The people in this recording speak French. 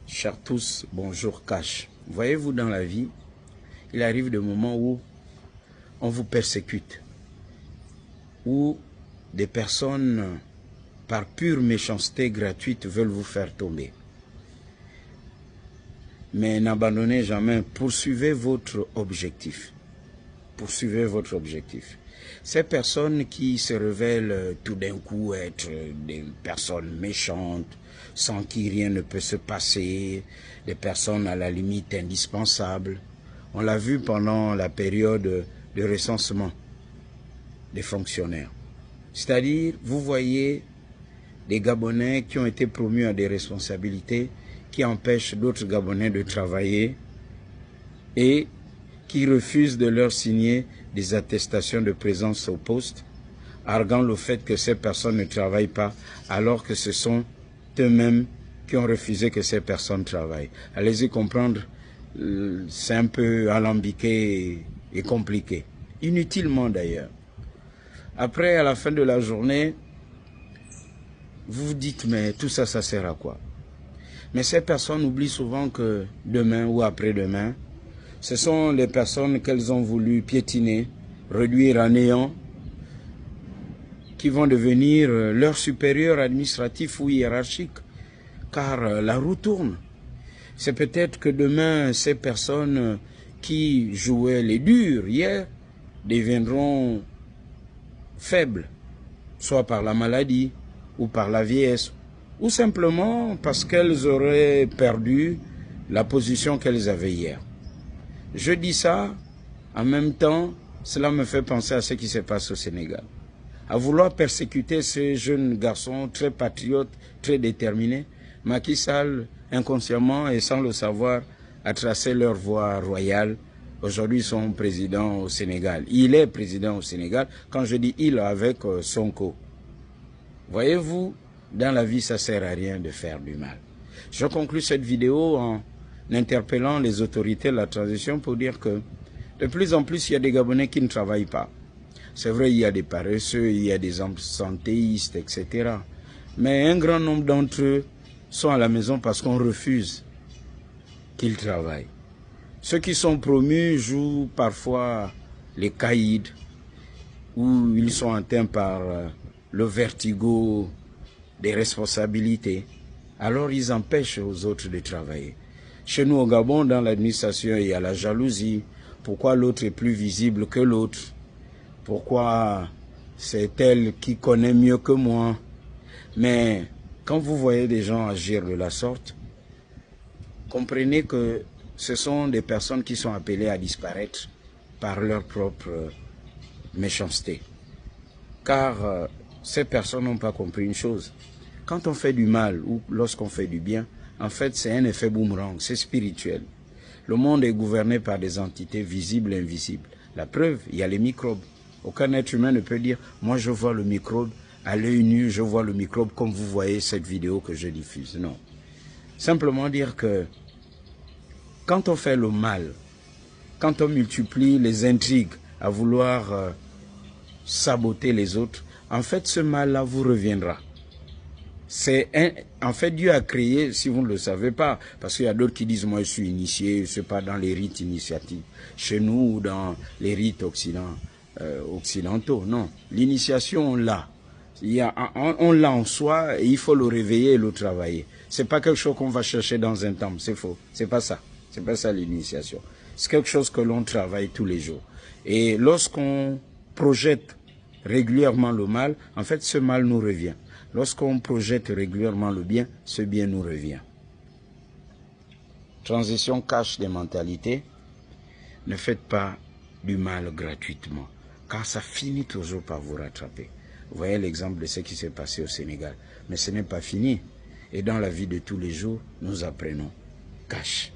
Chers tous, bonjour Cash. Voyez-vous, dans la vie, il arrive des moments où on vous persécute, où des personnes, par pure méchanceté gratuite, veulent vous faire tomber. Mais n'abandonnez jamais, poursuivez votre objectif. Poursuivez votre objectif. Ces personnes qui se révèlent tout d'un coup être des personnes méchantes, sans qui rien ne peut se passer, des personnes à la limite indispensables. On l'a vu pendant la période de recensement des fonctionnaires. C'est-à-dire, vous voyez des Gabonais qui ont été promus à des responsabilités qui empêchent d'autres Gabonais de travailler et qui refusent de leur signer des attestations de présence au poste, arguant le fait que ces personnes ne travaillent pas, alors que ce sont eux-mêmes qui ont refusé que ces personnes travaillent. Allez-y comprendre, c'est un peu alambiqué et compliqué. Inutilement d'ailleurs. Après, à la fin de la journée, vous vous dites, mais tout ça, ça sert à quoi? Mais ces personnes oublient souvent que demain ou après-demain, ce sont les personnes qu'elles ont voulu piétiner, réduire à néant, qui vont devenir leurs supérieurs administratifs ou hiérarchiques, car la roue tourne. C'est peut-être que demain, ces personnes qui jouaient les durs hier deviendront faibles, soit par la maladie ou par la vieillesse, ou simplement parce qu'elles auraient perdu la position qu'elles avaient hier. Je dis ça, en même temps, cela me fait penser à ce qui se passe au Sénégal. À vouloir persécuter ces jeunes garçons très patriotes, très déterminés, Macky Sall, inconsciemment et sans le savoir, a tracé leur voie royale. Aujourd'hui, ils sont président au Sénégal. Il est président au Sénégal, quand je dis il, avec Sonko. Voyez-vous, dans la vie, ça ne sert à rien de faire du mal. Je conclus cette vidéo en interpellant les autorités de la transition pour dire que de plus en plus, il y a des Gabonais qui ne travaillent pas. C'est vrai, il y a des paresseux, il y a des absentéistes, etc. Mais un grand nombre d'entre eux sont à la maison parce qu'on refuse qu'ils travaillent. Ceux qui sont promus jouent parfois les caïds, où ils sont atteints par le vertigo des responsabilités. Alors ils empêchent aux autres de travailler. Chez nous au Gabon, dans l'administration, il y a la jalousie. Pourquoi l'autre est plus visible que l'autre? Pourquoi c'est elle qui connaît mieux que moi? Mais quand vous voyez des gens agir de la sorte, comprenez que ce sont des personnes qui sont appelées à disparaître par leur propre méchanceté. Car ces personnes n'ont pas compris une chose. Quand on fait du mal ou lorsqu'on fait du bien, en fait c'est un effet boomerang, c'est spirituel. Le monde est gouverné par des entités visibles et invisibles. La preuve, il y a les microbes. Aucun être humain ne peut dire « moi je vois le microbe, à l'œil nu je vois le microbe comme vous voyez cette vidéo que je diffuse ». Non. Simplement dire que quand on fait le mal, quand on multiplie les intrigues à vouloir saboter les autres, en fait ce mal-là vous reviendra. En fait, Dieu a créé, si vous ne le savez pas, parce qu'il y a d'autres qui disent, moi je suis initié, je ne suis pas dans les rites initiatiques, chez nous ou dans les rites occidentaux, non. L'initiation, on l'a. On l'a en soi et il faut le réveiller et le travailler. Ce n'est pas quelque chose qu'on va chercher dans un temple, c'est faux. C'est pas ça. C'est pas ça l'initiation. C'est quelque chose que l'on travaille tous les jours. Et lorsqu'on projette régulièrement le mal, en fait, ce mal nous revient. Lorsqu'on projette régulièrement le bien, ce bien nous revient. Transition cache des mentalités. Ne faites pas du mal gratuitement, car ça finit toujours par vous rattraper. Vous voyez l'exemple de ce qui s'est passé au Sénégal. Mais ce n'est pas fini. Et dans la vie de tous les jours, nous apprenons. Cache.